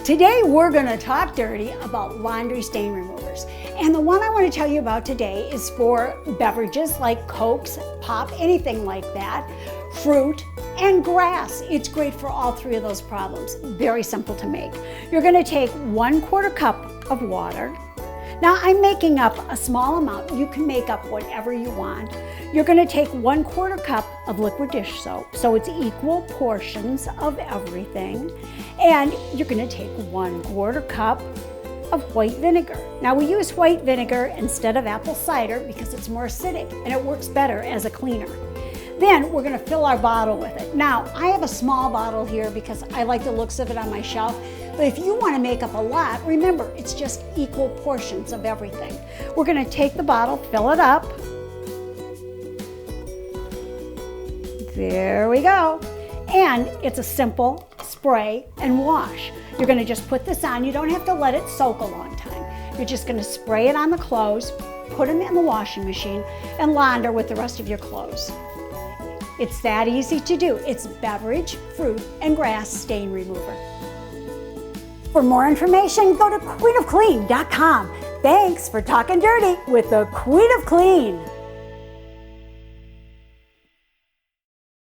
Today we're going to talk dirty about laundry stain removers. And the one I want to tell you about today is for beverages like Cokes, Pop, anything like that, fruit, and grass. It's great for all three of those problems. Very simple to make. You're going to take 1/4 cup of water. Now I'm making up a small amount. You can make up whatever you want. You're going to take 1/4 cup of liquid dish soap, so it's equal portions of everything. And you're going to take 1/4 cup of white vinegar. Now we use white vinegar instead of apple cider because it's more acidic and it works better as a cleaner. Then we're going to fill our bottle with it. Now I have a small bottle here because I like the looks of it on my shelf. But if you want to make up a lot, remember, it's just equal portions of everything. We're going to take the bottle, fill it up. There we go. And it's a simple spray and wash. You're going to just put this on. You don't have to let it soak a long time. You're just going to spray it on the clothes, put them in the washing machine, and launder with the rest of your clothes. It's that easy to do. It's beverage, fruit, and grass stain remover. For more information, go to queenofclean.com. Thanks for talking dirty with the Queen of Clean.